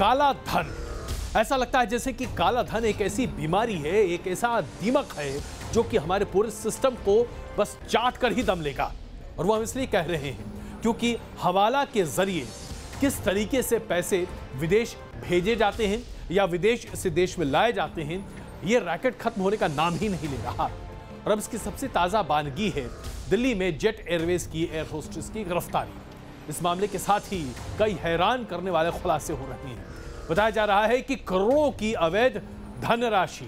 काला धन। ऐसा लगता है जैसे कि काला धन एक ऐसी बीमारी है, एक ऐसा दीमक है जो कि हमारे पूरे सिस्टम को बस चाट कर ही दम लेगा। और वो हम इसलिए कह रहे हैं क्योंकि हवाला के जरिए किस तरीके से पैसे विदेश भेजे जाते हैं या विदेश से देश में लाए जाते हैं, ये रैकेट खत्म होने का नाम ही नहीं ले रहा। और अब इसकी सबसे ताजा बानगी है दिल्ली में जेट एयरवेज की एयर होस्टेस की गिरफ्तारी। इस मामले के साथ ही कई हैरान करने वाले खुलासे हो रहे हैं। बताया जा रहा है कि करोड़ों की अवैध धनराशि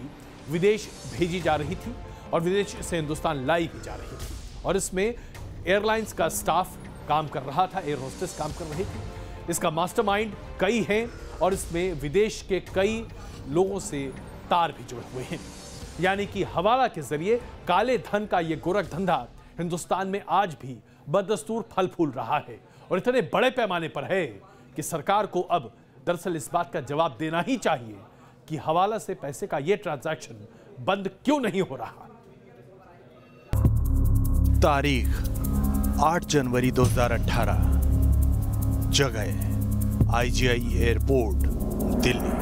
विदेश भेजी जा रही थी और विदेश से हिंदुस्तान लाई भी जा रही थी। और इसमें एयरलाइंस का स्टाफ काम कर रहा था, एयर होस्टेस काम कर रही थी। इसका मास्टरमाइंड कई हैं और इसमें विदेश के कई लोगों से तार भी जुड़े हुए हैं। यानी कि हवाला के जरिए काले धन का यह गोरख धंधा हिंदुस्तान में आज भी बदस्तूर फल फूल रहा है और इतने बड़े पैमाने पर है कि सरकार को अब दरअसल इस बात का जवाब देना ही चाहिए कि हवाला से पैसे का यह ट्रांजैक्शन बंद क्यों नहीं हो रहा। तारीख 8 जनवरी 2018, जगह IGI airport Delhi.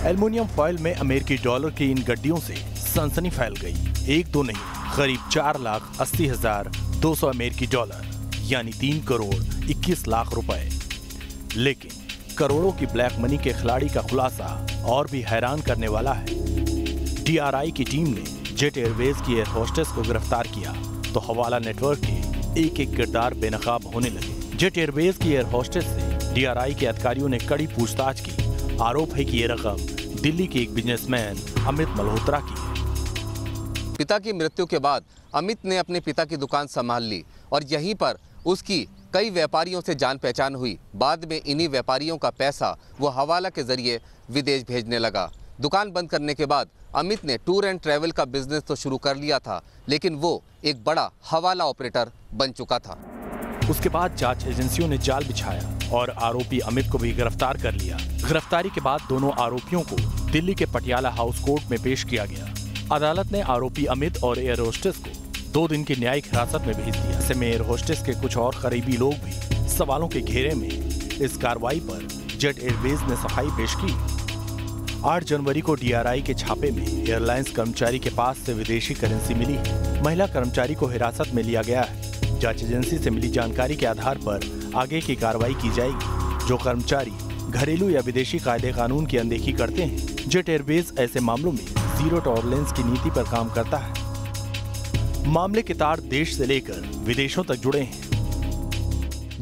Aluminium foil में अमेरिकी डॉलर की इन गड्डियों से सनसनी फैल गई। एक दो नहीं, करीब 4,80,200 अमेरिकी डॉलर यानी 3 करोड़ 21 लाख रुपए। लेकिन करोड़ों की ब्लैक मनी के खिलाड़ी का खुलासा और भी हैरान करने वाला है। DRI की टीम ने जेट एयरवेज की एयर होस्टेस को गिरफ्तार किया तो हवाला नेटवर्क के एक एक किरदार बेनकाब होने लगे। जेट एयरवेज की एयर होस्टेस से DRI के अधिकारियों ने कड़ी पूछताछ की। आरोप है कि ये रकम दिल्ली के एक बिजनेसमैन अमित मल्होत्रा की है। पिता की मृत्यु के बाद अमित ने अपने पिता की दुकान संभाल ली और यहीं पर उसकी कई व्यापारियों से जान पहचान हुई। बाद में इन्हीं व्यापारियों का पैसा वो हवाला के जरिए विदेश भेजने लगा। दुकान बंद करने के बाद अमित ने टूर एंड ट्रैवल का बिजनेस तो शुरू कर लिया था, लेकिन वो एक बड़ा हवाला ऑपरेटर बन चुका था। उसके बाद जांच एजेंसियों ने जाल बिछाया और आरोपी अमित को भी गिरफ्तार कर लिया। गिरफ्तारी के बाद दोनों आरोपियों को दिल्ली के पटियाला हाउस कोर्ट में पेश किया गया। अदालत ने आरोपी अमित और एयर होस्टेस को 2 दिन की न्यायिक हिरासत में भेज दिया। ऐसे में एयर होस्टेस के कुछ और करीबी लोग भी सवालों के घेरे में। इस कार्रवाई पर जेट एयरवेज ने सफाई पेश की। 8 जनवरी को DRI के छापे में एयरलाइंस कर्मचारी के पास से विदेशी करेंसी मिली। महिला कर्मचारी को हिरासत में लिया गया है। जांच एजेंसी से मिली जानकारी के आधार पर आगे की कार्रवाई की जाएगी। जो कर्मचारी घरेलू या विदेशी कायदे कानून की अनदेखी करते हैं, जेट एयरवेज ऐसे मामलों में जीरो टॉलरेंस की नीति पर काम करता है। मामले के तार देश से लेकर विदेशों तक जुड़े हैं।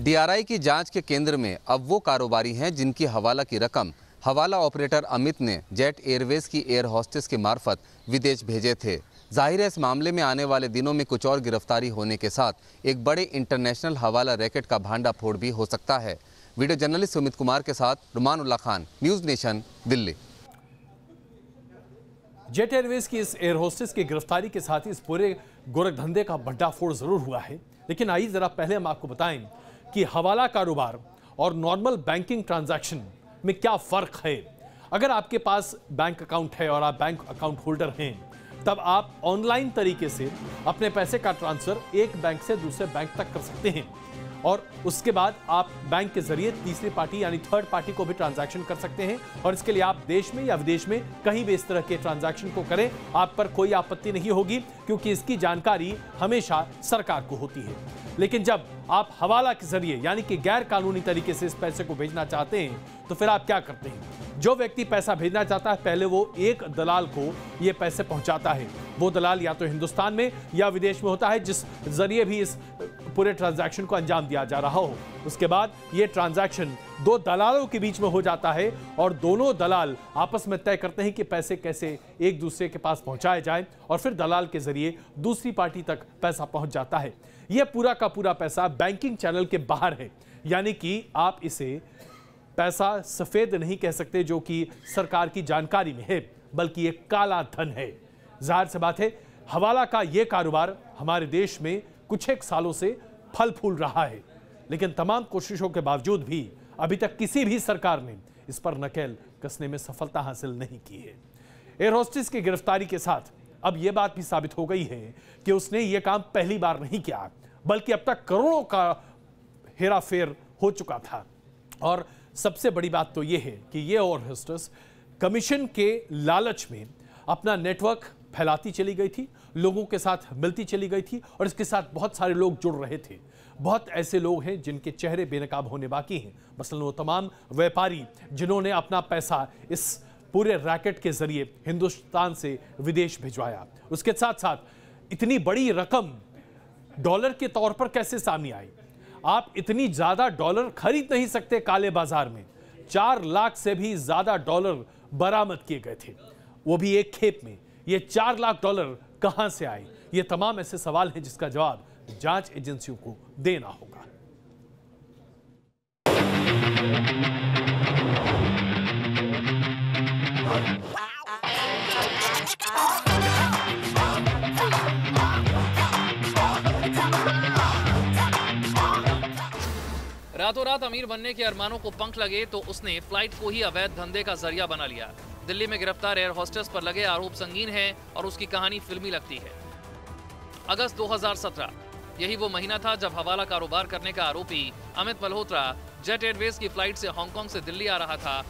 DRI की जांच के केंद्र में अब वो कारोबारी हैं जिनकी हवाला की रकम हवाला ऑपरेटर अमित ने जेट एयरवेज की एयर होस्टेस के मार्फत विदेश भेजे थे। जाहिर है इस मामले में आने वाले दिनों में कुछ और गिरफ्तारी होने के साथ एक बड़े इंटरनेशनल हवाला रैकेट का भांडाफोड़ भी हो सकता है। वीडियो जर्नलिस्ट सुमित कुमार के साथ Rumanullah Khan, News Nation, Delhi. Jet Airways की इस एयर होस्टेस की गिरफ्तारी के साथ ही इस पूरे गोरख धंधे का भंडाफोड़ जरूर हुआ है। लेकिन आइए जरा पहले हम आपको बताएं कि हवाला कारोबार और नॉर्मल बैंकिंग ट्रांजैक्शन में क्या फर्क है। अगर आपके पास बैंक अकाउंट है और आप बैंक अकाउंट होल्डर हैं, तब आप ऑनलाइन तरीके से अपने पैसे का ट्रांसफर एक बैंक से दूसरे बैंक तक कर सकते हैं और उसके बाद आप बैंक के जरिए तीसरी पार्टी यानी थर्ड पार्टी को भी ट्रांजैक्शन कर सकते हैं। और इसके लिए आप देश में या विदेश में कहीं भी इस तरह के ट्रांजैक्शन को करें, आप पर कोई आपत्ति नहीं होगी क्योंकि इसकी जानकारी हमेशा सरकार को होती है। लेकिन जब आप हवाला के जरिए यानी कि गैर कानूनी तरीके से इस पैसे को भेजना चाहते हैं, तो फिर आप क्या करते हैं? जो व्यक्ति पैसा भेजना चाहता है, पहले वो एक दलाल को ये पैसे पहुंचाता है। वो दलाल या तो हिंदुस्तान में या विदेश में होता है, जिस जरिए भी इस पूरे ट्रांजैक्शन को अंजाम दिया जा रहा हो। उसके बाद ये ट्रांजैक्शन 2 दलालों के बीच में हो जाता है और दोनों दलाल आपस में तय करते हैं कि पैसे कैसे एक दूसरे के पास पहुंचाए जाए और फिर दलाल के जरिए दूसरी पार्टी तक पैसा पहुंच जाता है। यह पूरा का पूरा पैसा बैंकिंग चैनल के बाहर है, यानी कि आप इसे पैसा सफेद नहीं कह सकते जो कि सरकार की जानकारी में है, बल्कि एक काला धन है। जाहिर सी बात है, हवाला का यह कारोबार हमारे देश में कुछ एक सालों से फल फूल रहा है, लेकिन तमाम कोशिशों के बावजूद भी अभी तक किसी भी सरकार ने इस पर नकेल कसने में सफलता हासिल नहीं की है। एयर होस्टेस की गिरफ्तारी के साथ अब यह बात भी साबित हो गई है कि उसने यह काम पहली बार नहीं किया, बल्कि अब तक करोड़ों का हेराफेर हो चुका था और सबसे बड़ी बात तो यह है कि ये एयर होस्टेस कमीशन के लालच में अपना नेटवर्क फैलाती चली गई थी, लोगों के साथ मिलती चली गई थी और इसके साथ बहुत सारे लोग जुड़ रहे थे। बहुत ऐसे लोग हैं जिनके चेहरे बेनकाब होने बाकी हैं, मसलन वो तमाम व्यापारी जिन्होंने अपना पैसा इस पूरे रैकेट के जरिए हिंदुस्तान से विदेश भिजवाया। उसके साथ साथ इतनी बड़ी रकम डॉलर के तौर पर कैसे सामने आई? आप इतनी ज्यादा डॉलर खरीद नहीं सकते काले बाजार में। 4 लाख से भी ज्यादा डॉलर बरामद किए गए थे, वो भी एक खेप में। ये 4 लाख डॉलर कहां से आए? ये तमाम ऐसे सवाल हैं जिसका जवाब जांच एजेंसियों को देना होगा। रातों रात अमीर बनने के अरमानों को पंख लगे तो उसने फ्लाइट को ही अवैध धंधे का जरिया बना लिया। दिल्ली में गिरफ्तार एयर होस्टेस पर लगे आरोप संगीन है और उसकी कहानी फिल्मी लगती है। अगस्त 2017 यही वो महीना था जब हवाला कारोबार करने का आरोपी अमित मल्होत्रा जेट एयरवेज की फ्लाइट से हांगकांग से दिल्ली आ रहा था।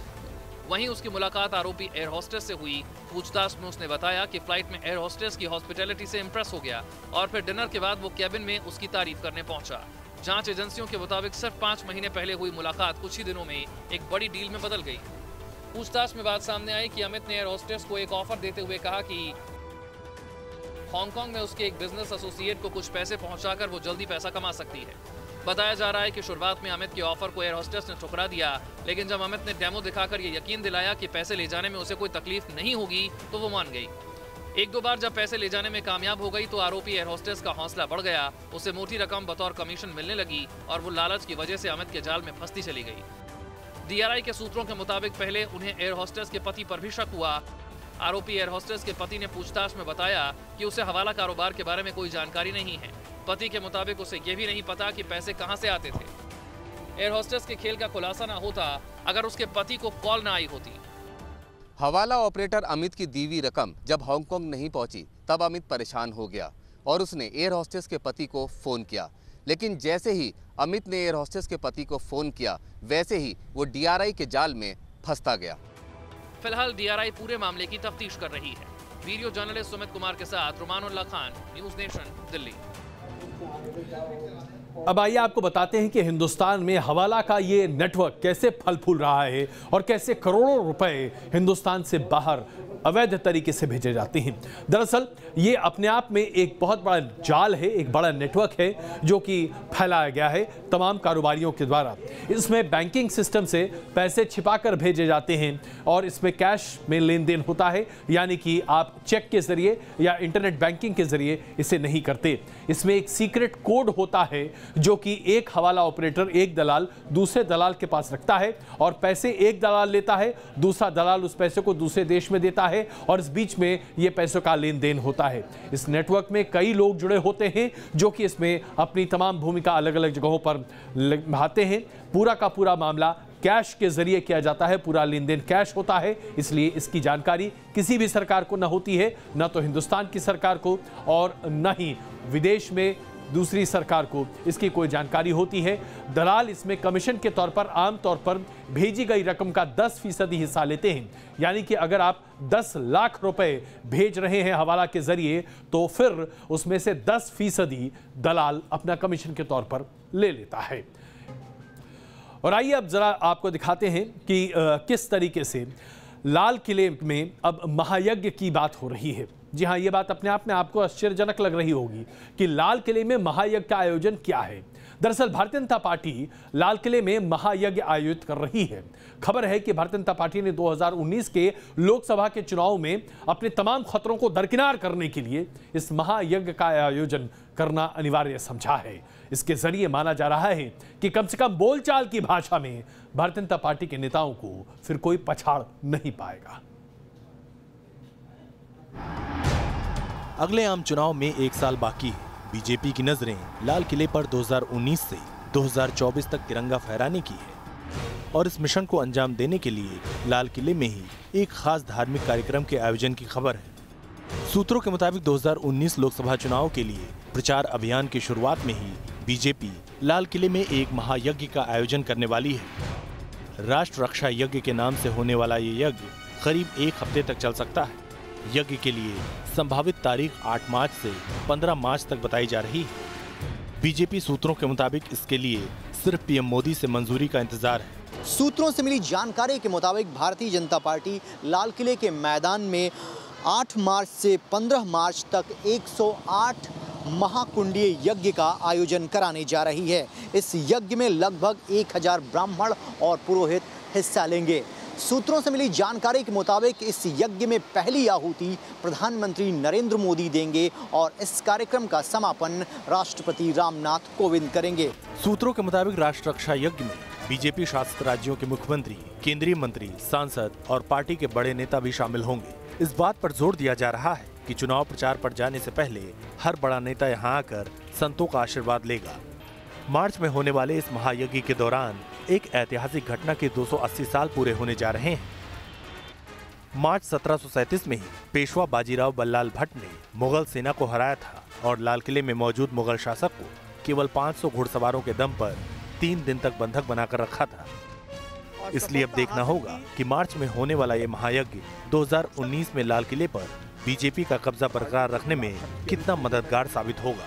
वहीं उसकी मुलाकात आरोपी एयर होस्टेस से हुई। पूछताछ में उसने बताया कि फ्लाइट में एयर होस्टेस की हॉस्पिटैलिटी से इंप्रेस हो गया और फिर डिनर के बाद वो कैबिन में उसकी तारीफ करने पहुंचा। जांच एजेंसियों के मुताबिक सिर्फ 5 महीने पहले हुई मुलाकात कुछ ही दिनों में एक बड़ी डील में बदल गई। पूछताछ में बात सामने आई कि अमित ने एयर होस्टेस को एक ऑफर देते हुए कहा कि हांगकांग में उसके एक बिजनेस एसोसिएट को कुछ पैसे पहुंचाकर वो जल्दी पैसा कमा सकती है। बताया जा रहा है कि शुरुआत में अमित के ऑफर को एयर होस्टेस ने ठुकरा दिया, लेकिन जब अमित ने डेमो दिखाकर ये यकीन दिलाया कि पैसे ले जाने में उसे कोई तकलीफ नहीं होगी तो वो मान गई। 1-2 बार जब पैसे ले जाने में कामयाब हो गई तो आरोपी एयर होस्टेस का हौसला बढ़ गया। उसे मोटी रकम बतौर कमीशन मिलने लगी और वो लालच की वजह से अमित के जाल में फंसती चली गई। डीआरआई के सूत्रों के मुताबिक पहले उन्हें एयर होस्टेस के पति पर भी शक हुआ। आरोपी एयर होस्टेस के पति ने पूछताछ में बताया कि उसे हवाला कारोबार के बारे में कोई जानकारी नहीं है। पति के मुताबिक उसे यह भी नहीं पता कि पैसे कहां से आते थे। एयर होस्टेस के खेल का खुलासा ना होता अगर उसके पति को कॉल ना आई होती। हवाला ऑपरेटर अमित की दी हुई रकम जब हांगकांग नहीं पहुंची तब अमित परेशान हो गया और उसने एयर होस्टेस के पति को फोन किया। लेकिन जैसे ही अमित ने एयर होस्टेस के पति को फोन किया वैसे ही वो डीआरआई के जाल में फंसता गया। फिलहाल डीआरआई पूरे मामले की तफ्तीश कर रही है। वीडियो जर्नलिस्ट सुमित कुमार के साथ रुमानुल्लाह खान, न्यूज़ नेशन, दिल्ली। अब आइए आपको बताते हैं कि हिंदुस्तान में हवाला का ये नेटवर्क कैसे फल फूल रहा है और कैसे करोड़ों रुपए हिंदुस्तान से बाहर अवैध तरीके से भेजे जाते हैं। दरअसल ये अपने आप में एक बहुत बड़ा जाल है, एक बड़ा नेटवर्क है जो कि फैलाया गया है तमाम कारोबारियों के द्वारा। इसमें बैंकिंग सिस्टम से पैसे छिपाकर भेजे जाते हैं और इसमें कैश में लेन देन होता है, यानी कि आप चेक के जरिए या इंटरनेट बैंकिंग के जरिए इसे नहीं करते। इसमें एक सीक्रेट कोड होता है जो कि एक हवाला ऑपरेटर, एक दलाल दूसरे दलाल के पास रखता है और पैसे एक दलाल लेता है, दूसरा दलाल उस पैसे को दूसरे देश में देता है और इस बीच में ये पैसों का लेन देन होता है। इस नेटवर्क में कई लोग जुड़े होते हैं जो कि इसमें अपनी तमाम भूमिका अलग अलग जगहों पर निभाते हैं। पूरा का पूरा मामला कैश के जरिए किया जाता है, पूरा लेन देन कैश होता है, इसलिए इसकी जानकारी किसी भी सरकार को न होती है, न तो हिंदुस्तान की सरकार को और न ही विदेश में दूसरी सरकार को इसकी कोई जानकारी होती है। दलाल इसमें कमीशन के तौर पर आमतौर पर भेजी गई रकम का 10% हिस्सा लेते हैं, यानी कि अगर आप 10 लाख रुपए भेज रहे हैं हवाला के जरिए तो फिर उसमें से 10% दलाल अपना कमीशन के तौर पर ले लेता है। और आइए अब जरा आपको दिखाते हैं कि किस तरीके से लाल किले में अब महायज्ञ की बात हो रही है। जी हाँ, ये बात अपने आप में आपको आश्चर्यजनक लग रही होगी कि लाल किले में महायज्ञ का आयोजन क्या है। दरअसल भारतीय जनता पार्टी लाल किले में महायज्ञ आयोजित कर रही है। खबर है कि भारतीय जनता पार्टी ने 2019 के लोकसभा के चुनाव में अपने तमाम खतरों को दरकिनार करने के लिए इस महायज्ञ का आयोजन करना अनिवार्य समझा है। इसके जरिए माना जा रहा है कि कम से कम बोलचाल की भाषा में भारतीय जनता पार्टी के नेताओं को फिर कोई पछाड़ नहीं पाएगा। अगले आम चुनाव में 1 साल बाकी है। बीजेपी की नजरें लाल किले पर 2019 से 2024 तक तिरंगा फहराने की है और इस मिशन को अंजाम देने के लिए लाल किले में ही एक खास धार्मिक कार्यक्रम के आयोजन की खबर है। सूत्रों के मुताबिक 2019 लोकसभा चुनाव के लिए प्रचार अभियान की शुरुआत में ही बीजेपी लाल किले में एक महायज्ञ का आयोजन करने वाली है। राष्ट्र रक्षा यज्ञ के नाम से होने वाला ये यज्ञ करीब 1 हफ्ते तक चल सकता है। यज्ञ के लिए संभावित तारीख 8 मार्च से 15 मार्च तक बताई जा रही है। बीजेपी सूत्रों के मुताबिक इसके लिए सिर्फ पीएम मोदी से मंजूरी का इंतजार है। सूत्रों से मिली जानकारी के मुताबिक भारतीय जनता पार्टी लाल किले के मैदान में 8 मार्च से 15 मार्च तक 108 महाकुंडीय यज्ञ का आयोजन कराने जा रही है। इस यज्ञ में लगभग 1000 ब्राह्मण और पुरोहित हिस्सा लेंगे। सूत्रों से मिली जानकारी के मुताबिक इस यज्ञ में पहली आहुति प्रधानमंत्री नरेंद्र मोदी देंगे और इस कार्यक्रम का समापन राष्ट्रपति रामनाथ कोविंद करेंगे। सूत्रों के मुताबिक राष्ट्र रक्षा यज्ञ में बीजेपी शासित राज्यों के मुख्यमंत्री, केंद्रीय मंत्री, सांसद और पार्टी के बड़े नेता भी शामिल होंगे। इस बात पर जोर दिया जा रहा है कि चुनाव प्रचार पर जाने से पहले हर बड़ा नेता यहां आकर संतों का आशीर्वाद लेगा। मार्च में होने वाले इस महायज्ञ के दौरान एक ऐतिहासिक घटना के 280 साल पूरे होने जा रहे हैं। मार्च 1737 में ही पेशवा बाजीराव बल्लाल भट्ट ने मुगल सेना को हराया था और लाल किले में मौजूद मुगल शासक को केवल 500 घुड़सवारों के दम पर 3 दिन तक बंधक बनाकर रखा था। इसलिए अब देखना होगा कि मार्च में होने वाला ये महायज्ञ 2019 में लाल किले पर बीजेपी का कब्जा बरकरार रखने में कितना मददगार साबित होगा।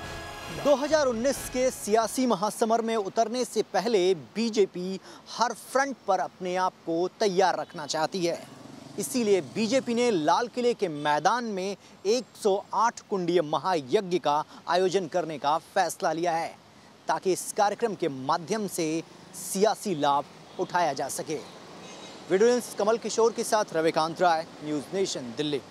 2019 के सियासी महासमर में उतरने से पहले बीजेपी हर फ्रंट पर अपने आप को तैयार रखना चाहती है। इसीलिए बीजेपी ने लाल किले के मैदान में 108 कुंडीय महायज्ञ का आयोजन करने का फैसला लिया है, ताकि इस कार्यक्रम के माध्यम से सियासी लाभ उठाया जा सके। वीडियो जर्नलिस्ट कमल किशोर के साथ रविकांत राय, न्यूज़ नेशन, दिल्ली।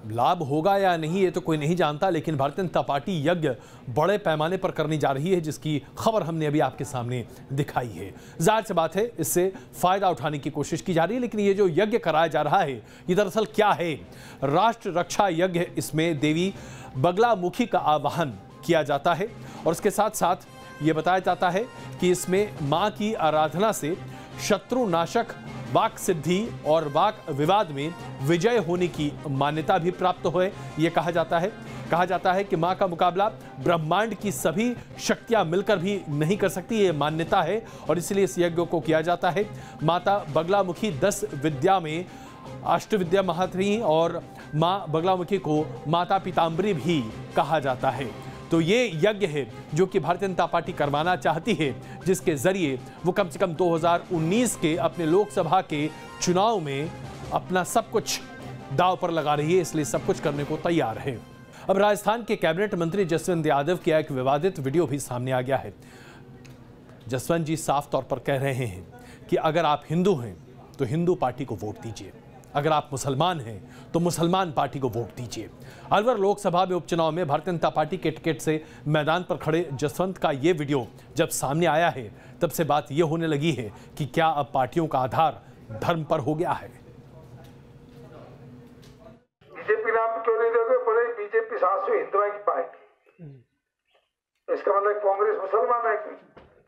लाभ होगा या नहीं ये तो कोई नहीं जानता, लेकिन भारतीय जनता पार्टी यज्ञ बड़े पैमाने पर करने जा रही है, जिसकी खबर हमने अभी आपके सामने दिखाई है। जाहिर सी बात है, इससे फायदा उठाने की कोशिश की जा रही है। लेकिन ये जो यज्ञ कराया जा रहा है, ये दरअसल क्या है? राष्ट्र रक्षा यज्ञ। इसमें देवी बगलामुखी का आवाहन किया जाता है और इसके साथ साथ ये बताया जाता है कि इसमें मां की आराधना से शत्रु नाशक, वाक सिद्धि और वाक विवाद में विजय होने की मान्यता भी प्राप्त हुए। ये कहा जाता है कि मां का मुकाबला ब्रह्मांड की सभी शक्तियां मिलकर भी नहीं कर सकती, ये मान्यता है और इसलिए इस यज्ञ को किया जाता है। माता बगलामुखी 10 विद्या में अष्टविद्या महात्री और मां बगलामुखी को माता पीताम्बरी भी कहा जाता है। तो ये यज्ञ है जो कि भारतीय जनता पार्टी करवाना चाहती है, जिसके जरिए वो कम से कम 2019 के अपने लोकसभा के चुनाव में अपना सब कुछ दांव पर लगा रही है, इसलिए सब कुछ करने को तैयार है। अब राजस्थान के कैबिनेट मंत्री जसवंत यादव की एक विवादित वीडियो भी सामने आ गया है। जसवंत जी साफ तौर पर कह रहे हैं कि अगर आप हिंदू हैं तो हिंदू पार्टी को वोट दीजिए, अगर आप मुसलमान हैं तो मुसलमान पार्टी को वोट दीजिए। अलवर लोकसभा में उपचुनाव में भारतीय जनता पार्टी के टिकट से मैदान पर खड़े जसवंत का ये वीडियो जब सामने आया है, तब से बात ये होने लगी है कि क्या अब पार्टियों का आधार धर्म पर हो गया है। बीजेपी नाम क्यों नहीं दोगे? बोले बीजेपी 700 हिंदुओं की पार्टी, इसका मतलब कांग्रेस मुसलमान है।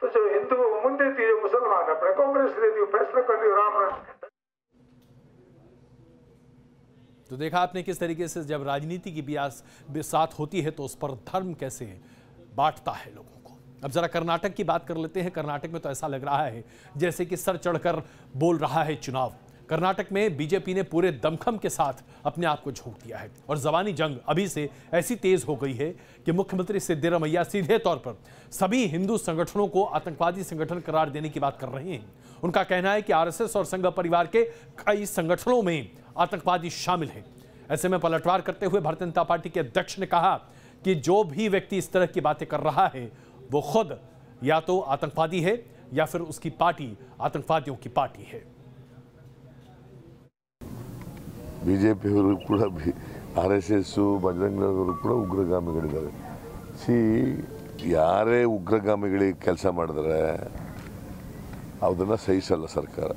तो जो हिंदू मुन देती है, मुसलमान अपने कांग्रेस दे दी, फैसला कर लिया राम। तो देखा आपने किस तरीके से जब राजनीति की भी साथ होती है तो उस पर धर्म कैसे बांटता है लोगों को। अब जरा कर्नाटक की बात कर लेते हैं। कर्नाटक में तो ऐसा लग रहा है जैसे कि सर चढ़कर बोल रहा है चुनाव। कर्नाटक में बीजेपी ने पूरे दमखम के साथ अपने आप को झोंक दिया है और जबानी जंग अभी से ऐसी तेज हो गई है कि मुख्यमंत्री सिद्धरामैया सीधे तौर पर सभी हिंदू संगठनों को आतंकवादी संगठन करार देने की बात कर रहे हैं। उनका कहना है कि आरएसएस और संघ परिवार के कई संगठनों में आतंकवादी शामिल हैं। ऐसे में पलटवार करते हुए भारतीय जनता पार्टी के अध्यक्ष ने कहा कि जो भी व्यक्ति इस तरह की बातें कर रहा है वो खुद या तो आतंकवादी है या फिर उसकी पार्टी आतंकवादियों की पार्टी है। बीजेपी ಕೂಡ ಆರ್ಎಸ್ಎಸ್ ಬಜರಂಗದವರು ಕೂಡ ಉಗ್ರಗಾಮಿಗಳಿದ್ದಾರೆ। ಯಾರೇ ಉಗ್ರಗಾಮಿಗಳಿಗೆ ಕೆಲಸ ಮಾಡಿದ್ರೆ ಅದನ್ನ ಸಹಿಸಲ್ಲ ಸರ್ಕಾರ।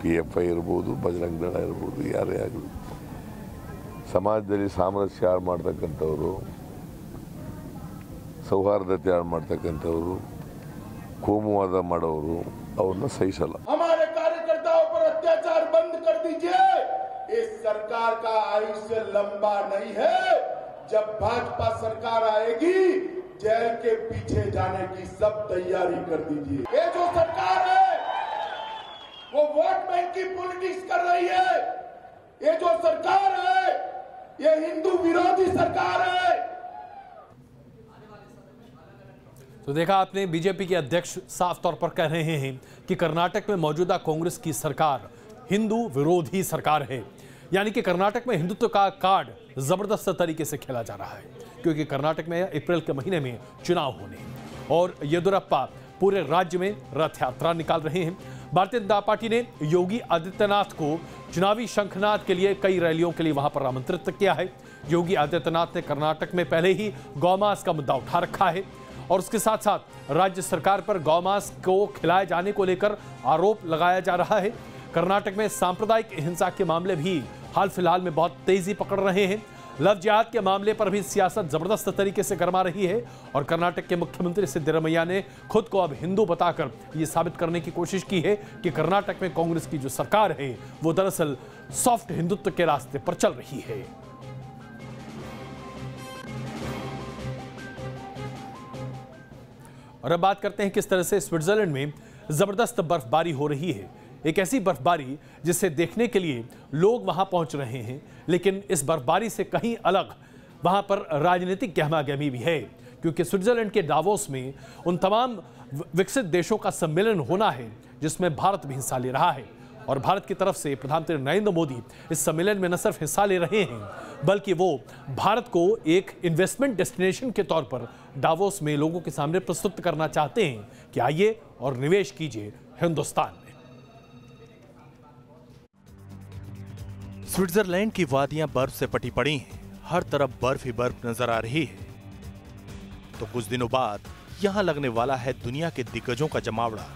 PFI ಇರಬಹುದು, ಬಜರಂಗ ದಳ ಇರಬಹುದು, ಯಾರೇ ಆಗಲಿ ಸಮಾಜದಲ್ಲಿ ಸಾಮರಸ್ಯ ಹಾಳು ಮಾಡ್ತಕ್ಕಂಥವ್ರು, ಸೌಹಾರ್ದತೆ ಹಾಳು ಮಾಡ್ತಕ್ಕಂಥವ್ರು, ಕೋಮುವಾದ ಮಾಡೋರು ಅವ್ರನ್ನ ಸಹಿಸಲ್ಲ। हमारे कार्यकर्ताओं पर अत्याचार बंद कर दीजिए। इस सरकार का आयुष्य लंबा नहीं है। जब भाजपा सरकार आएगी जेल के पीछे जाने की सब तैयारी कर दीजिए। ये जो सरकार है वो वोट बैंक की पॉलिटिक्स कर रही है। ये जो सरकार है ये हिंदू विरोधी सरकार है। तो देखा आपने, बीजेपी के अध्यक्ष साफ तौर पर कह रहे हैं कि कर्नाटक में मौजूदा कांग्रेस की सरकार हिंदू विरोधी सरकार है। यानी कि कर्नाटक में हिंदुत्व का कार्ड जबरदस्त तरीके से खेला जा रहा है, क्योंकि कर्नाटक में अप्रैल के महीने में चुनाव होने और येदियुरप्पा पूरे राज्य में रथ यात्रा निकाल रहे हैं। भारतीय जनता पार्टी ने योगी आदित्यनाथ को चुनावी शंखनाद के लिए कई रैलियों के लिए वहां पर आमंत्रित किया है। योगी आदित्यनाथ ने कर्नाटक में पहले ही गौमांस का मुद्दा उठा रखा है और उसके साथ साथ राज्य सरकार पर गौमांस को खिलाए जाने को लेकर आरोप लगाया जा रहा है। कर्नाटक में सांप्रदायिक हिंसा के मामले भी हाल फिलहाल में बहुत तेजी पकड़ रहे हैं। लव जिहाद के मामले पर भी सियासत जबरदस्त तरीके से गरमा रही है और कर्नाटक के मुख्यमंत्री सिद्धरामैया ने खुद को अब हिंदू बताकर यह साबित करने की कोशिश की है कि कर्नाटक में कांग्रेस की जो सरकार है वो दरअसल सॉफ्ट हिंदुत्व के रास्ते पर चल रही है। और अब बात करते हैं किस तरह से स्विट्जरलैंड में जबरदस्त बर्फबारी हो रही है। एक ऐसी बर्फबारी जिसे देखने के लिए लोग वहां पहुंच रहे हैं, लेकिन इस बर्फबारी से कहीं अलग वहां पर राजनीतिक गहमागहमी भी है, क्योंकि स्विट्जरलैंड के डावोस में उन तमाम विकसित देशों का सम्मेलन होना है जिसमें भारत भी हिस्सा ले रहा है। और भारत की तरफ से प्रधानमंत्री नरेंद्र मोदी इस सम्मेलन में न सिर्फ हिस्सा ले रहे हैं, बल्कि वो भारत को एक इन्वेस्टमेंट डेस्टिनेशन के तौर पर डावोस में लोगों के सामने प्रस्तुत करना चाहते हैं कि आइए और निवेश कीजिए हिंदुस्तान में। स्विट्जरलैंड की वादियां बर्फ से पटी पड़ी हैं, हर तरफ बर्फ ही बर्फ नजर आ रही है। तो कुछ दिनों बाद यहां लगने वाला है दुनिया के दिग्गजों का जमावड़ा।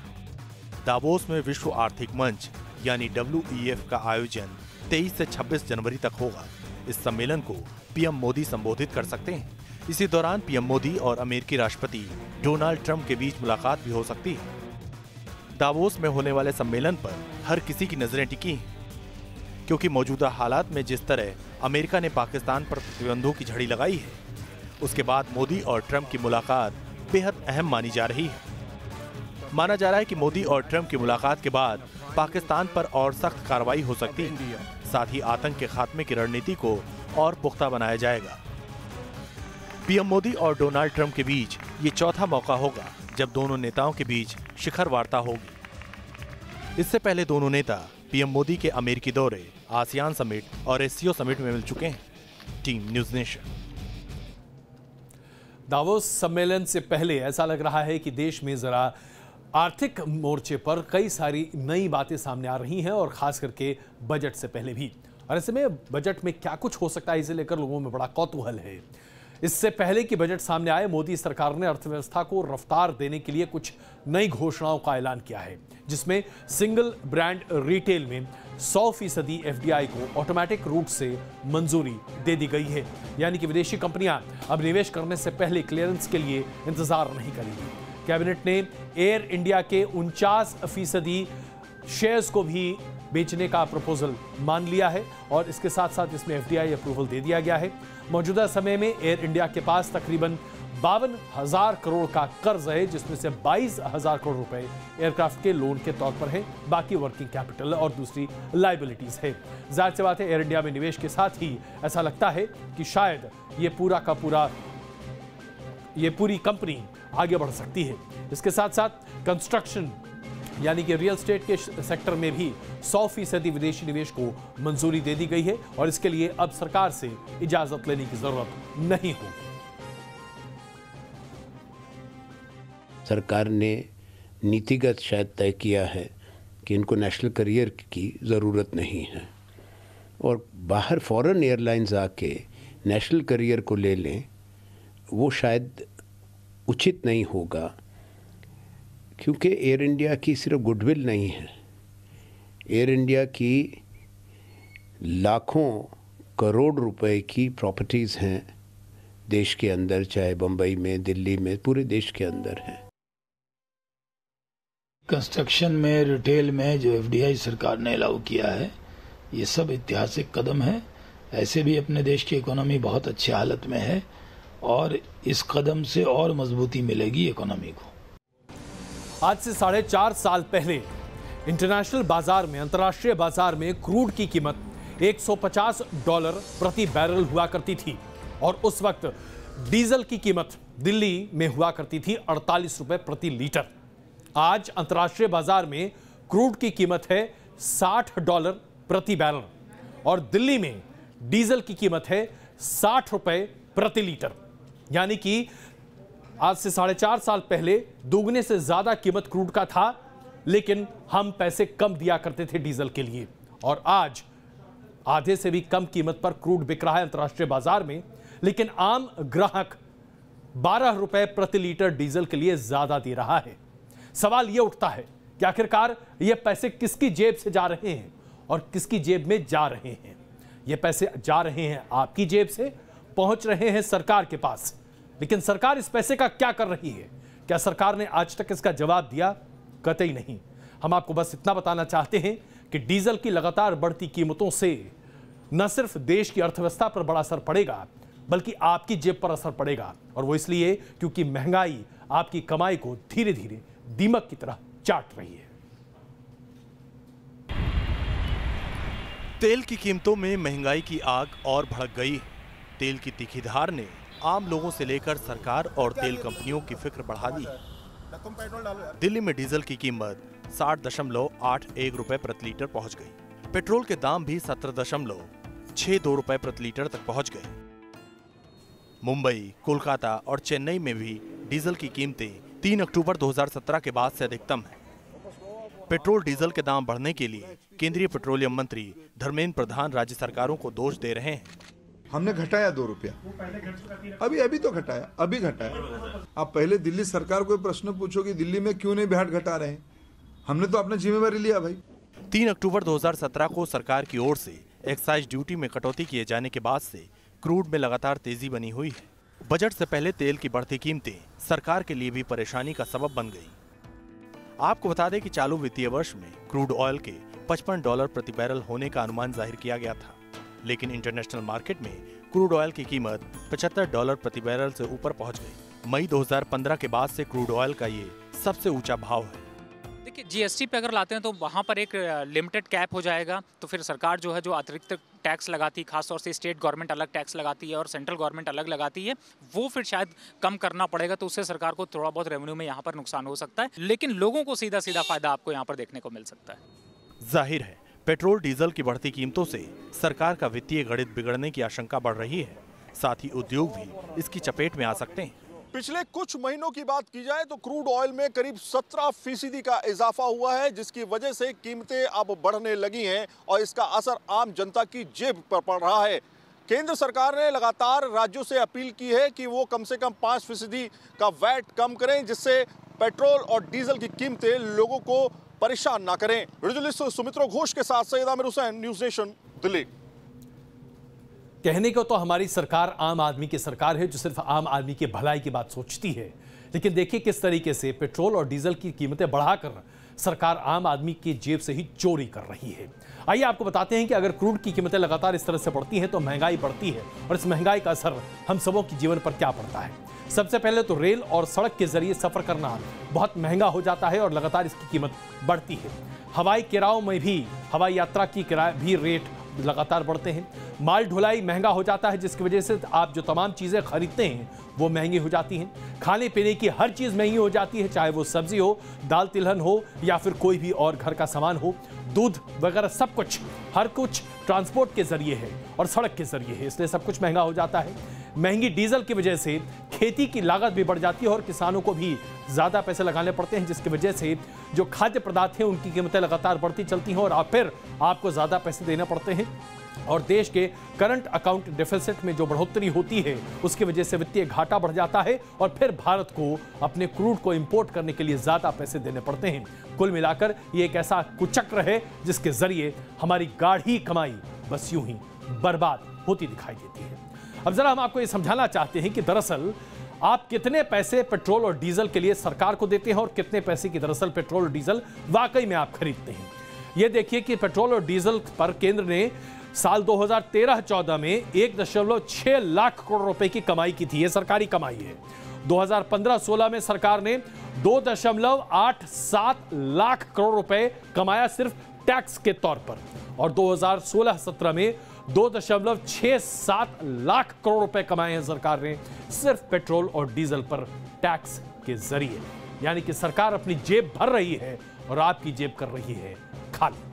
दावोस में विश्व आर्थिक मंच यानी WEF का आयोजन 23 से 26 जनवरी तक होगा। इस सम्मेलन को पीएम मोदी संबोधित कर सकते हैं। इसी दौरान पीएम मोदी और अमेरिकी राष्ट्रपति डोनाल्ड ट्रंप के बीच मुलाकात भी हो सकती है। दावोस में होने वाले सम्मेलन पर हर किसी की नजरें टिकी हैं, क्योंकि मौजूदा हालात में जिस तरह अमेरिका ने पाकिस्तान पर प्रतिबंधों की झड़ी लगाई है, उसके बाद मोदी और ट्रंप की मुलाकात बेहद अहम मानी जा रही है। माना जा रहा है कि मोदी और ट्रंप की मुलाकात के बाद पाकिस्तान पर और सख्त कार्रवाई हो सकती है। साथ ही आतंक के खात्मे की रणनीति को और पुख्ता बनाया जाएगा। पीएम मोदी और डोनाल्ड ट्रंप के बीच ये चौथा मौका होगा जब दोनों नेताओं के बीच शिखर वार्ता होगी। इससे पहले दोनों नेता पीएम मोदी के अमेरिकी दौरे, आसियान समिट और SCO समिट में मिल चुके हैं। Team news nation. दावोस सम्मेलन से पहले ऐसा लग रहा है कि देश में जरा आर्थिक मोर्चे पर कई सारी नई बातें सामने आ रही हैं और खास करके बजट से पहले भी। और ऐसे में बजट में क्या कुछ हो सकता है, इसे लेकर लोगों में बड़ा कौतूहल है। इससे पहले कि बजट सामने आए, मोदी सरकार ने अर्थव्यवस्था को रफ्तार देने के लिए कुछ नई घोषणाओं का ऐलान किया है, जिसमें सिंगल ब्रांड रिटेल में 100% FDI को ऑटोमेटिक रूप से मंजूरी दे दी गई है। यानी कि विदेशी कंपनियां अब निवेश करने से पहले क्लियरेंस के लिए इंतजार नहीं करेंगी। कैबिनेट ने एयर इंडिया के 49% शेयर्स को भी बेचने का प्रपोजल मान लिया है और इसके साथ साथ इसमें FDI अप्रूवल दे दिया गया है। मौजूदा समय में एयर इंडिया के पास तकरीबन 52,000 करोड़ का कर्ज है, जिसमें से 22,000 करोड़ रुपए एयरक्राफ्ट के लोन के तौर पर है, बाकी वर्किंग कैपिटल और दूसरी लायबिलिटीज है। जाहिर सी बात है, एयर इंडिया में निवेश के साथ ही ऐसा लगता है कि शायद ये पूरी कंपनी आगे बढ़ सकती है। इसके साथ साथ कंस्ट्रक्शन यानी कि रियल एस्टेट के सेक्टर में भी 100% विदेशी निवेश को मंजूरी दे दी गई है और इसके लिए अब सरकार से इजाजत लेने की जरूरत नहीं होगी। सरकार ने नीतिगत शायद तय किया है कि इनको नेशनल करियर की ज़रूरत नहीं है और बाहर फॉरेन एयरलाइंस आके नेशनल करियर को ले लें, वो शायद उचित नहीं होगा, क्योंकि एयर इंडिया की सिर्फ गुडविल नहीं है, एयर इंडिया की लाखों करोड़ रुपए की प्रॉपर्टीज़ हैं देश के अंदर, चाहे बम्बई में, दिल्ली में, पूरे देश के अंदर हैं। कंस्ट्रक्शन में, रिटेल में जो FDI सरकार ने अलाउ किया है, ये सब ऐतिहासिक कदम है। ऐसे भी अपने देश की इकोनॉमी बहुत अच्छी हालत में है और इस कदम से और मजबूती मिलेगी इकोनॉमी को। आज से 4.5 साल पहले इंटरनेशनल बाजार में, अंतर्राष्ट्रीय बाजार में क्रूड की कीमत $150 प्रति बैरल हुआ करती थी और उस वक्त डीजल की कीमत दिल्ली में हुआ करती थी 48 रुपए प्रति लीटर। आज अंतर्राष्ट्रीय बाजार में क्रूड की कीमत है $60 प्रति बैरल और दिल्ली में डीजल की कीमत है 60 रुपए प्रति लीटर। यानी कि आज से 4.5 साल पहले दोगुने से ज्यादा कीमत क्रूड का था, लेकिन हम पैसे कम दिया करते थे डीजल के लिए और आज आधे से भी कम कीमत पर क्रूड बिक रहा है अंतर्राष्ट्रीय बाजार में, लेकिन आम ग्राहक 12 रुपए प्रति लीटर डीजल के लिए ज्यादा दे रहा है। सवाल यह उठता है कि आखिरकार ये पैसे किसकी जेब से जा रहे हैं और किसकी जेब में जा रहे हैं? ये पैसे जा रहे हैं आपकी जेब से, पहुंच रहे हैं सरकार के पास, लेकिन सरकार इस पैसे का क्या कर रही है? क्या सरकार ने आज तक इसका जवाब दिया? कतई नहीं। हम आपको बस इतना बताना चाहते हैं कि डीजल की लगातार बढ़ती कीमतों से न सिर्फ देश की अर्थव्यवस्था पर बड़ा असर पड़ेगा, बल्कि आपकी जेब पर असर पड़ेगा, और वो इसलिए क्योंकि महंगाई आपकी कमाई को धीरे धीरे दीमक की तरह चाट रही है। तेल की कीमतों में महंगाई की आग और भड़क गई। तेल की तीखी धार ने आम लोगों से लेकर सरकार और तेल कंपनियों की फिक्र बढ़ा दी। दिल्ली में डीजल की कीमत 60.81 रुपए प्रति लीटर पहुंच गई। पेट्रोल के दाम भी 17.62 रुपए प्रति लीटर तक पहुंच गए। मुंबई, कोलकाता और चेन्नई में भी डीजल की कीमतें 3 अक्टूबर 2017 के बाद से अधिकतम है। पेट्रोल डीजल के दाम बढ़ने के लिए केंद्रीय पेट्रोलियम मंत्री धर्मेंद्र प्रधान राज्य सरकारों को दोष दे रहे हैं। हमने घटाया 2 रुपया, अभी तो घटाया, अभी घटाया। आप पहले दिल्ली सरकार को प्रश्न पूछो कि दिल्ली में क्यों नहीं वैट घटा रहे हैं? हमने तो अपना जिम्मेवारी लिया भाई। 3 अक्टूबर 2017 को सरकार की ओर से एक्साइज ड्यूटी में कटौती किए जाने के बाद से क्रूड में लगातार तेजी बनी हुई है। बजट से पहले तेल की बढ़ती कीमतें सरकार के लिए भी परेशानी का सबब बन गई। आपको बता दें कि चालू वित्तीय वर्ष में क्रूड ऑयल के $55 प्रति बैरल होने का अनुमान जाहिर किया गया था, लेकिन इंटरनेशनल मार्केट में क्रूड ऑयल की कीमत $75 प्रति बैरल से ऊपर पहुंच गई। मई 2015 के बाद से क्रूड ऑयल का ये सबसे ऊंचा भाव है। देखिए, जीएसटी पे अगर लाते हैं तो वहाँ पर एक लिमिटेड कैप हो जाएगा, तो फिर सरकार जो है जो अतिरिक्त टैक्स लगाती है, खासतौर से स्टेट गवर्नमेंट अलग टैक्स लगाती है और सेंट्रल गवर्नमेंट अलग लगाती है, वो फिर शायद कम करना पड़ेगा, तो उससे सरकार को थोड़ा बहुत रेवेन्यू में यहाँ पर नुकसान हो सकता है, लेकिन लोगों को सीधा सीधा फायदा आपको यहाँ पर देखने को मिल सकता है। जाहिर है, पेट्रोल डीजल की बढ़ती कीमतों से सरकार का वित्तीय गणित बिगड़ने की आशंका बढ़ रही है। साथ ही उद्योग भी इसकी चपेट में आ सकते हैं। पिछले कुछ महीनों की बात की जाए तो क्रूड ऑयल में करीब 17% का इजाफा हुआ है, जिसकी वजह से कीमतें अब बढ़ने लगी हैं और इसका असर आम जनता की जेब पर पड़ रहा है। केंद्र सरकार ने लगातार राज्यों से अपील की है कि वो कम से कम 5% का वैट कम करें, जिससे पेट्रोल और डीजल की कीमतें लोगों को परेशान ना करें। जर्नलिस्ट सुमित्रो घोष के साथ सैयद आमिर हुसैन, न्यूज़ नेशन, दिल्ली। कहने को तो हमारी सरकार आम आदमी की सरकार है, जो सिर्फ आम आदमी की भलाई की बात सोचती है, लेकिन देखिए किस तरीके से पेट्रोल और डीजल की कीमतें बढ़ाकर सरकार आम आदमी की जेब से ही चोरी कर रही है। आइए आपको बताते हैं कि अगर क्रूड की कीमतें लगातार इस तरह से बढ़ती हैं तो महंगाई बढ़ती है, और इस महंगाई का असर हम सबों के जीवन पर क्या पड़ता है। सबसे पहले तो रेल और सड़क के जरिए सफर करना बहुत महंगा हो जाता है और लगातार इसकी कीमत बढ़ती है। हवाई किरायों में भी, हवाई यात्रा की किराए भी रेट लगातार बढ़ते हैं। माल ढुलाई महंगा हो जाता है, जिसकी वजह से आप जो तमाम चीज़ें खरीदते हैं वो महंगी हो जाती हैं। खाने पीने की हर चीज़ महंगी हो जाती है, चाहे वो सब्जी हो, दाल तिलहन हो या फिर कोई भी और घर का सामान हो, दूध वगैरह, सब कुछ, हर कुछ ट्रांसपोर्ट के जरिए है और सड़क के जरिए है, इसलिए सब कुछ महंगा हो जाता है। महंगी डीजल की वजह से खेती की लागत भी बढ़ जाती है और किसानों को भी ज़्यादा पैसे लगाने पड़ते हैं, जिसकी वजह से जो खाद्य पदार्थ हैं उनकी कीमतें लगातार बढ़ती चलती हैं और फिर आपको ज़्यादा पैसे देने पड़ते हैं। और देश के करंट अकाउंट डेफिसिट में जो बढ़ोतरी होती है उसकी वजह से वित्तीय घाटा बढ़ जाता है और फिर भारत को अपने क्रूड को इंपोर्ट करने के लिए ज़्यादा पैसे देने पड़ते हैं। कुल मिलाकर ये एक ऐसा कुचक्र है जिसके जरिए हमारी गाढ़ी कमाई बस यूं ही बर्बाद होती दिखाई देती है। अब जरा हम आपको ये समझाना चाहते हैं कि दरअसल आप कितने पैसे पेट्रोल और डीजल के लिए सरकार को देते हैं और कितने पैसे की दरअसल पेट्रोल और डीजल वाकई में आप खरीदते हैं। ये देखिए कि पेट्रोल और डीजल पर केंद्र ने साल 2013-14 में 1.6 लाख करोड़ रुपए की कमाई की थी। ये सरकारी कमाई है। 2015-16 में सरकार ने 2.87 लाख करोड़ रुपए कमाया सिर्फ टैक्स के तौर पर, और 2016-17 में 2.67 लाख करोड़ रुपए कमाए हैं सरकार ने सिर्फ पेट्रोल और डीजल पर टैक्स के जरिए। यानी कि सरकार अपनी जेब भर रही है और आपकी जेब कर रही है खाली।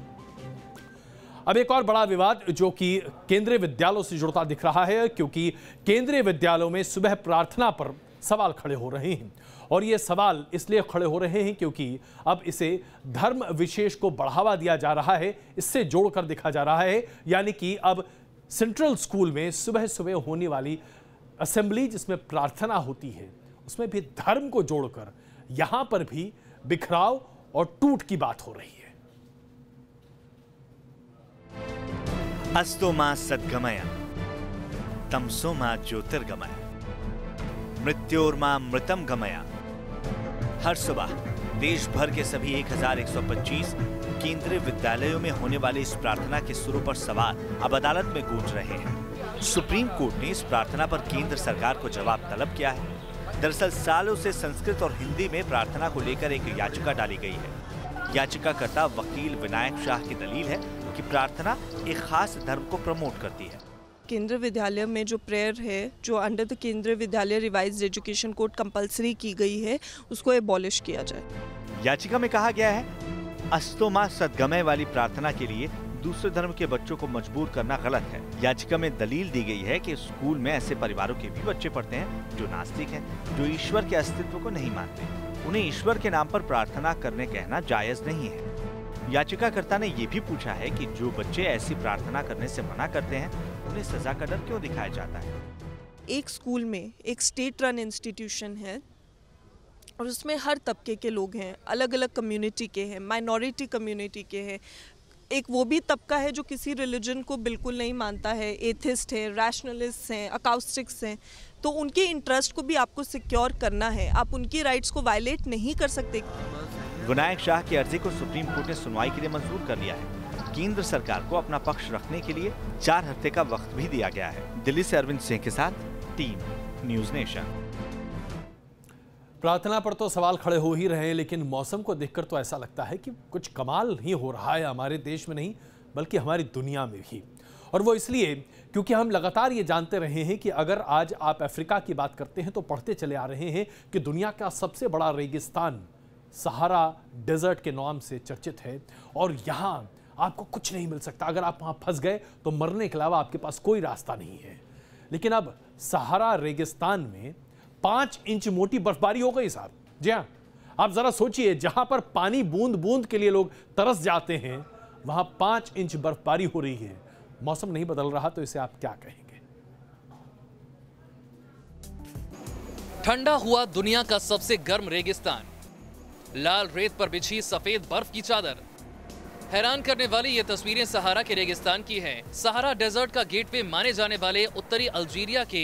अब एक और बड़ा विवाद जो कि केंद्रीय विद्यालयों से जुड़ता दिख रहा है, क्योंकि केंद्रीय विद्यालयों में सुबह प्रार्थना पर सवाल खड़े हो रहे हैं। और ये सवाल इसलिए खड़े हो रहे हैं क्योंकि अब इसे धर्म विशेष को बढ़ावा दिया जा रहा है, इससे जोड़कर देखा जा रहा है। यानी कि अब सेंट्रल स्कूल में सुबह सुबह होने वाली असेंबली जिसमें प्रार्थना होती है, उसमें भी धर्म को जोड़कर यहां पर भी बिखराव और टूट की बात हो रही है। अस्तो मा सद्गमय तमसो मा ज्योतिर्गमय मृत्योर्मा मृतम गमय। हर सुबह देश भर के सभी 1125 केंद्रीय विद्यालयों में होने वाली इस प्रार्थना के सुरों पर सवाल अब अदालत में गूंज रहे हैं। सुप्रीम कोर्ट ने इस प्रार्थना पर केंद्र सरकार को जवाब तलब किया है। दरअसल सालों से संस्कृत और हिंदी में प्रार्थना को लेकर एक याचिका डाली गई है। याचिकाकर्ता वकील विनायक शाह की दलील है कि प्रार्थना एक खास धर्म को प्रमोट करती है। केंद्रीय विद्यालय में जो प्रेयर है, जो अंडर द केंद्रीय विद्यालय रिवाइज्ड एजुकेशन कोड कंपलसरी की गई है, उसको एबॉलिश किया जाए। याचिका में कहा गया है अस्तो मा सद्गमय वाली प्रार्थना के लिए दूसरे धर्म के बच्चों को मजबूर करना गलत है। याचिका में दलील दी गई है कि स्कूल में ऐसे परिवारों के भी बच्चे पढ़ते हैं जो नास्तिक हैं, जो ईश्वर के अस्तित्व को नहीं मानते। उन्हें ईश्वर के नाम पर प्रार्थना करने कहना जायज नहीं है। याचिकाकर्ता ने ये भी पूछा है कि जो बच्चे ऐसी प्रार्थना करने से मना करते हैं, उन्हें सजा का डर क्यों दिखाया जाता है। एक स्कूल में एक स्टेट रन इंस्टीट्यूशन है और उसमें हर तबके के लोग हैं, अलग अलग कम्युनिटी के हैं, माइनॉरिटी कम्युनिटी के हैं। एक वो भी तबका है जो किसी रिलीजन को बिल्कुल नहीं मानता है, एथिस्ट है, रैशनलिस्ट हैं, अकाउस्टिक्स हैं। तो उनके इंटरेस्ट को भी आपको सिक्योर करना है, आप उनकी राइट्स को वायलेट नहीं कर सकते। विनायक शाह की अर्जी को सुप्रीम कोर्ट ने सुनवाई के लिए मंजूर कर लिया है। केंद्र सरकार को अपना पक्ष रखने के लिए 4 हफ्ते का वक्त भी दिया गया है। दिल्ली से अरविंद सिंह के साथ टीम न्यूज़ नेशन। प्रार्थना पर तो सवाल खड़े हो ही रहे हैं, लेकिन मौसम को देखकर तो ऐसा लगता है कि कुछ कमाल ही हो रहा है हमारे देश में नहीं बल्कि हमारी दुनिया में भी। और वो इसलिए क्योंकि हम लगातार ये जानते रहे हैं कि अगर आज आप अफ्रीका की बात करते हैं तो पढ़ते चले आ रहे हैं कि दुनिया का सबसे बड़ा रेगिस्तान सहारा डेजर्ट के नाम से चर्चित है और यहाँ आपको कुछ नहीं मिल सकता। अगर आप वहाँ फंस गए तो मरने के अलावा आपके पास कोई रास्ता नहीं है। लेकिन अब सहारा रेगिस्तान में 5 इंच मोटी बर्फबारी हो गई साहब। जी हाँ, आप जरा सोचिए, जहां पर पानी बूंद बूंद के लिए लोग तरस जाते हैं वहां 5 इंच बर्फबारी हो रही है। मौसम नहीं बदल रहा तो इसे आप क्या कहेंगे? ठंडा हुआ दुनिया का सबसे गर्म रेगिस्तान, लाल रेत पर बिछी सफेद बर्फ की चादर। हैरान करने वाली ये तस्वीरें सहारा के रेगिस्तान की हैं। सहारा डेजर्ट का गेटवे माने जाने वाले उत्तरी अल्जीरिया के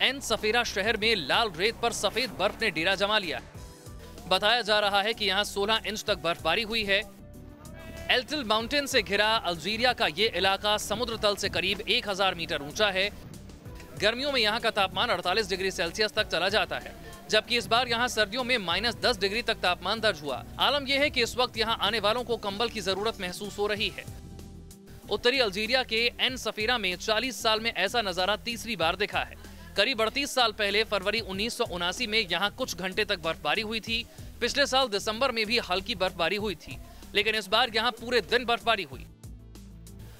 एन सफेरा शहर में लाल रेत पर सफेद बर्फ ने डेरा जमा लिया। बताया जा रहा है कि यहाँ 16 इंच तक बर्फबारी हुई है। एल्टिल माउंटेन से घिरा अल्जीरिया का ये इलाका समुद्र तल से करीब 1000 मीटर ऊंचा है। गर्मियों में यहाँ का तापमान 48 डिग्री सेल्सियस तक चला जाता है, जबकि इस बार यहाँ सर्दियों में -10 डिग्री तक तापमान दर्ज हुआ। आलम यह है कि इस वक्त यहाँ आने वालों को कंबल की जरूरत महसूस हो रही है। उत्तरी अल्जीरिया के एन सफेरा में 40 साल में ऐसा नजारा तीसरी बार देखा है। करीब 38 साल पहले फरवरी 1979 में यहाँ कुछ घंटे तक बर्फबारी हुई थी। पिछले साल दिसंबर में भी हल्की बर्फबारी हुई थी, लेकिन इस बार यहाँ पूरे दिन बर्फबारी हुई।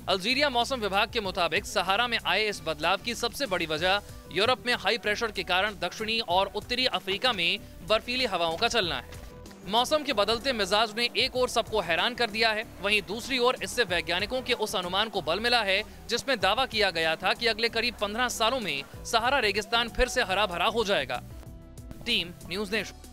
अल्जीरिया मौसम विभाग के मुताबिक सहारा में आए इस बदलाव की सबसे बड़ी वजह यूरोप में हाई प्रेशर के कारण दक्षिणी और उत्तरी अफ्रीका में बर्फीली हवाओं का चलना है। मौसम के बदलते मिजाज ने एक ओर सबको हैरान कर दिया है, वहीं दूसरी ओर इससे वैज्ञानिकों के उस अनुमान को बल मिला है जिसमें दावा किया गया था कि अगले करीब 15 सालों में सहारा रेगिस्तान फिर से हरा भरा हो जाएगा। Team news nation.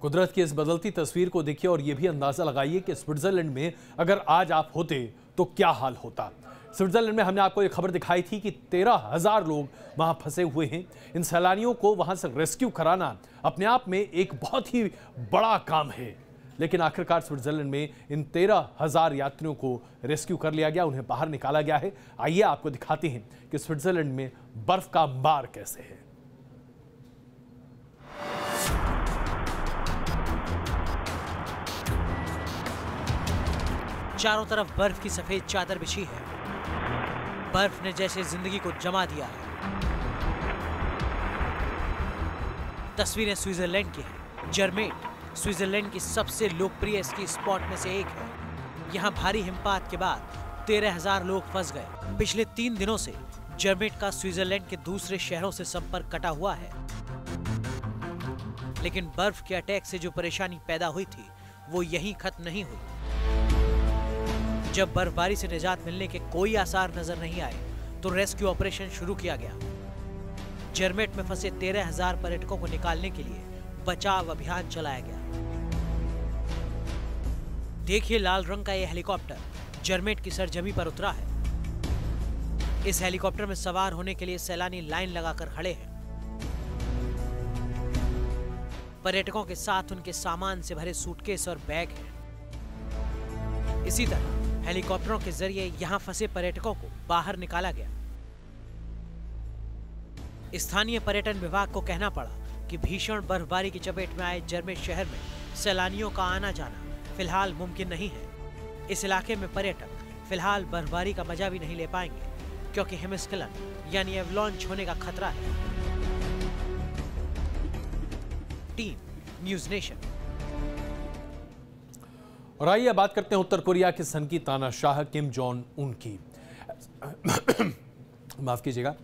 कुदरत की इस बदलती तस्वीर को देखिए और ये भी अंदाजा लगाइए कि स्विट्जरलैंड में अगर आज आप होते तो क्या हाल होता। स्विट्जरलैंड में हमने आपको एक खबर दिखाई थी कि 13,000 लोग वहां फंसे हुए हैं। इन सैलानियों को वहां से रेस्क्यू कराना अपने आप में एक बहुत ही बड़ा काम है, लेकिन आखिरकार स्विट्जरलैंड में इन 13,000 यात्रियों को रेस्क्यू कर लिया गया, उन्हें बाहर निकाला गया है। आइए आपको दिखाते हैं कि स्विट्जरलैंड में बर्फ का अंबार कैसे है। चारों तरफ बर्फ की सफेद चादर बिछी है। बर्फ ने जैसे जिंदगी को जमा दिया है। तस्वीरें स्विट्जरलैंड की हैं। जर्मेट स्विट्जरलैंड की सबसे लोकप्रिय स्की स्पॉट में से एक है। यहाँ भारी हिमपात के बाद 13,000 लोग फंस गए। पिछले 3 दिनों से जर्मेट का स्विट्जरलैंड के दूसरे शहरों से संपर्क कटा हुआ है। लेकिन बर्फ के अटैक से जो परेशानी पैदा हुई थी वो यहीं खत्म नहीं हुई। जब बर्फबारी से निजात मिलने के कोई आसार नजर नहीं आए तो रेस्क्यू ऑपरेशन शुरू किया गया। जर्मेट में फंसे 13,000 पर्यटकों को निकालने के लिए बचाव अभियान चलाया गया। देखिए लाल रंग का यह हेलीकॉप्टर जर्मेट की सरजमी पर उतरा है। इस हेलीकॉप्टर में सवार होने के लिए सैलानी लाइन लगाकर खड़े हैं। पर्यटकों के साथ उनके सामान से भरे सूटकेस और बैग हैं। इसी तरह हेलीकॉप्टरों के जरिए यहां फंसे पर्यटकों को बाहर निकाला गया। स्थानीय पर्यटन विभाग को कहना पड़ा कि भीषण बर्फबारी की चपेट में आए जर्मेट शहर में सैलानियों का आना जाना फिलहाल मुमकिन नहीं है। इस इलाके में पर्यटक फिलहाल बर्फबारी का मजा भी नहीं ले पाएंगे क्योंकि हिमस्खलन यानी एवलांच होने का खतरा है। Team news nation. और आइए बात करते हैं उत्तर कोरिया के सनकी तानाशाह किम जोंग उन की। माफ कीजिएगा।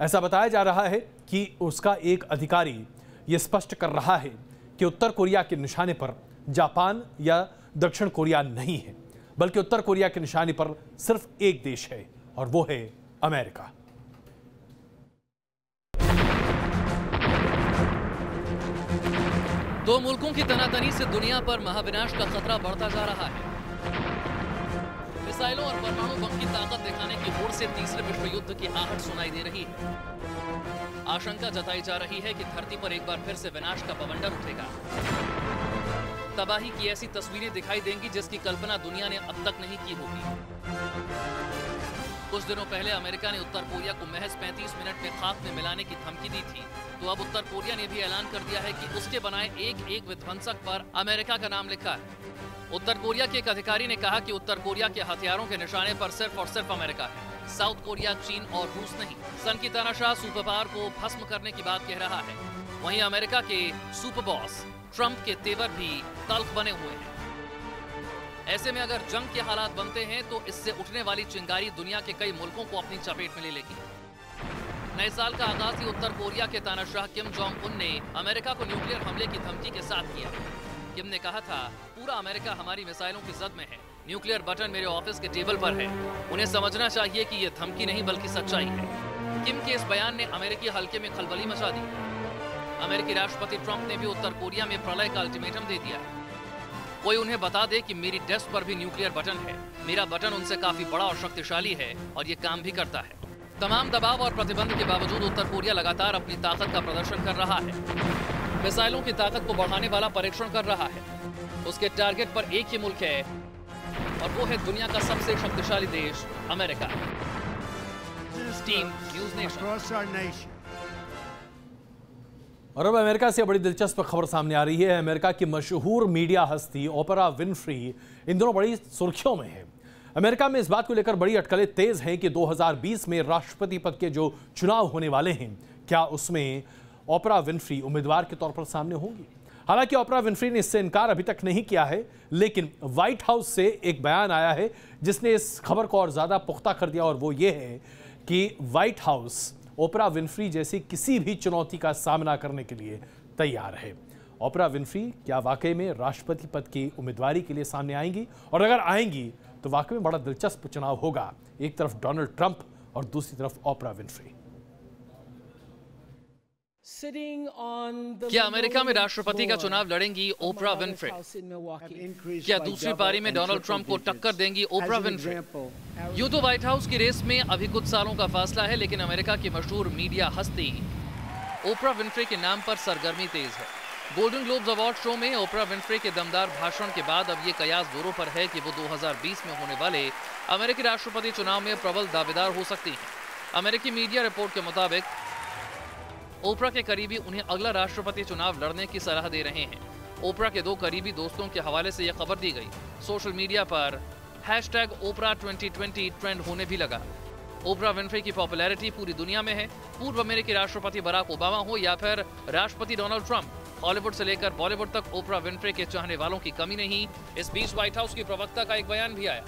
ऐसा बताया जा रहा है कि उसका एक अधिकारी यह स्पष्ट कर रहा है कि उत्तर कोरिया के निशाने पर जापान या दक्षिण कोरिया नहीं है, बल्कि उत्तर कोरिया के निशाने पर सिर्फ एक देश है और वो है अमेरिका। दो मुल्कों की तनातनी से दुनिया पर महाविनाश का खतरा बढ़ता जा रहा है। मिसाइलों और परमाणु बम की ताकत दिखाने की होड़ से तीसरे विश्व युद्ध की आहट सुनाई दे रही है। आशंका जताई जा रही है कि धरती पर एक बार फिर से विनाश का बवंडर उठेगा। तबाही की ऐसी तस्वीरें दिखाई देंगी जिसकी कल्पना दुनिया ने अब तक नहीं की होगी। कुछ दिनों पहले अमेरिका ने उत्तर कोरिया को महज 35 मिनट में खाक में मिलाने की धमकी दी थी, तो अब उत्तर कोरिया ने भी ऐलान कर दिया है कि उसके बनाए एक विध्वंसक पर अमेरिका का नाम लिखा है। उत्तर कोरिया के एक अधिकारी ने कहा कि उत्तर कोरिया के हथियारों के निशाने पर सिर्फ और सिर्फ अमेरिका है, साउथ कोरिया, चीन और रूस नहीं। सन की तानाशाह सुपर पावर को भस्म करने की बात कह रहा है। वहीं अमेरिका के सुपर बॉस ट्रंप के तेवर भी तल्ख बने हुए हैं। ऐसे में अगर जंग के हालात बनते हैं तो इससे उठने वाली चिंगारी दुनिया के कई मुल्कों को अपनी चपेट में ले लेगी। नए साल का आगाज ही उत्तर कोरिया के तानाशाह किम जोंग उन ने अमेरिका को न्यूक्लियर हमले की धमकी के साथ किया। किम ने कहा था, पूरा अमेरिका हमारी मिसाइलों की जद में है, न्यूक्लियर बटन मेरे ऑफिस के टेबल पर है। उन्हें समझना चाहिए कि यह धमकी नहीं बल्कि सच्चाई है। किम के इस बयान ने अमेरिकी हल्के में खलबली मचा दी। अमेरिकी राष्ट्रपति ट्रंप ने भी उत्तर कोरिया में प्रलय का अल्टीमेटम दे दिया। कोई उन्हें बता दे कि मेरी डेस्क पर भी न्यूक्लियर बटन है, मेरा बटन उनसे काफी बड़ा और शक्तिशाली है और ये काम भी करता है। तमाम दबाव और प्रतिबंध के बावजूद उत्तर कोरिया लगातार अपनी ताकत का प्रदर्शन कर रहा है। मिसाइलों की ताकत को बढ़ाने वाला परीक्षण कर रहा है। उसके टारगेट पर एक ही मुल्क है और वो है दुनिया का सबसे शक्तिशाली देश अमेरिका। Team news nation. और अब अमेरिका से बड़ी दिलचस्प खबर सामने आ रही है। अमेरिका की मशहूर मीडिया हस्ती ओपरा विनफ्री इन दिनों बड़ी सुर्खियों में है। अमेरिका में इस बात को लेकर बड़ी अटकलें तेज हैं कि 2020 में राष्ट्रपति पद के जो चुनाव होने वाले हैं, क्या उसमें ओपरा विनफ्री उम्मीदवार के तौर पर सामने होंगी। हालांकि ओपरा विनफ्री ने इससे इनकार अभी तक नहीं किया है, लेकिन व्हाइट हाउस से एक बयान आया है जिसने इस खबर को और ज्यादा पुख्ता कर दिया, और वो ये है कि व्हाइट हाउस ओपरा विनफ्री जैसी किसी भी चुनौती का सामना करने के लिए तैयार है। ओपरा विनफ्री क्या वाकई में राष्ट्रपति पद की उम्मीदवारी के लिए सामने आएंगी, और अगर आएंगी तो वाकई में बड़ा दिलचस्प चुनाव होगा। एक तरफ डोनाल्ड ट्रंप और दूसरी तरफ ओपरा विनफ्री। क्या अमेरिका में राष्ट्रपति का चुनाव लड़ेंगी ओपरा विनफ्री? क्या दूसरी पारी में डोनाल्ड ट्रंप को टक्कर देंगी ओपरा विनफ्री? यूं तो व्हाइट हाउस की रेस में अभी कुछ सालों का फासला है, लेकिन अमेरिका की मशहूर मीडिया हस्ती ओपरा विनफ्री के नाम पर सरगर्मी तेज है। गोल्डन ग्लोब्स अवार्ड शो में ओपरा विनफ्री के दमदार भाषण के बाद अब ये कयास जोरों पर है कि वो 2020 में होने वाले अमेरिकी राष्ट्रपति चुनाव में प्रबल दावेदार हो सकती हैं। अमेरिकी मीडिया रिपोर्ट के मुताबिक ओपरा के करीबी उन्हें अगला राष्ट्रपति चुनाव लड़ने की सलाह दे रहे हैं। ओपरा के 2 करीबी दोस्तों के हवाले से यह खबर दी गई। सोशल मीडिया पर ओपरा 2020 ट्रेंड होने भी लगा। ओपरा विनफ्रे की पॉपुलैरिटी पूरी दुनिया में है। पूर्व अमेरिकी राष्ट्रपति बराक ओबामा हो या फिर राष्ट्रपति डोनाल्ड ट्रंप, हॉलीवुड से लेकर बॉलीवुड तक ओपरा विनफ्रे के चाहने वालों की कमी नहीं। इस बीच व्हाइट हाउस की प्रवक्ता का एक बयान भी आया।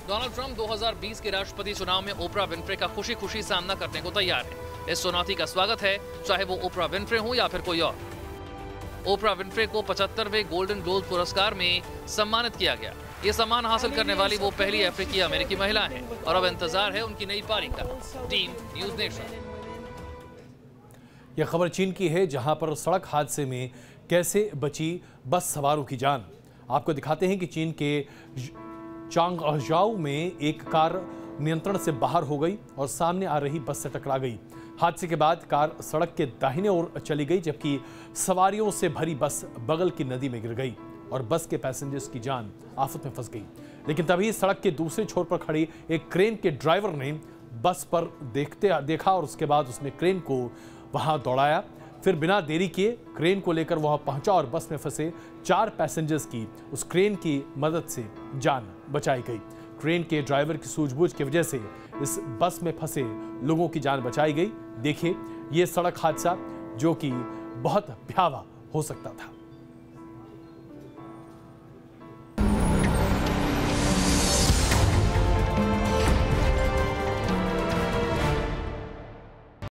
डोनाल्ड ट्रंप 2020 के राष्ट्रपति चुनाव में ओपरा विनफ्रे का खुशी खुशी सामना करने को तैयार है। इस चुनौती का स्वागत है, चाहे वो ओपरा विनफ्रे हो या फिर कोई और। ओपरा विनफ्रे को 75वें गोल्डन ग्लोब पुरस्कार में सम्मानित किया गया। ये सम्मान हासिल करने वाली वो पहली अफ्रीकी अमेरिकी महिला है और अब इंतजार है उनकी नई पारी का। Team news nation. यह खबर चीन की है, जहां पर सड़क हादसे में कैसे बची बस सवारों की जान। आपको दिखाते हैं कि चीन के चांगझाओ में एक कार नियंत्रण से बाहर हो गई और सामने आ रही बस से टकरा गई। हादसे के बाद कार सड़क के दाहिने ओर चली गई, जबकि सवारियों से भरी बस बगल की नदी में गिर गई और बस के पैसेंजर्स की जान आफत में फंस गई। लेकिन तभी सड़क के दूसरे छोर पर खड़ी एक क्रेन के ड्राइवर ने बस पर देखा और उसके बाद उसने क्रेन को वहां दौड़ाया। फिर बिना देरी किए क्रेन को लेकर वह पहुंचा और बस में फंसे 4 पैसेंजर्स की उस क्रेन की मदद से जान बचाई गई। ट्रेन के ड्राइवर की सूझबूझ की वजह से इस बस में फंसे लोगों की जान बचाई गई। देखिए ये सड़क हादसा जो कि बहुत भयावह हो सकता था।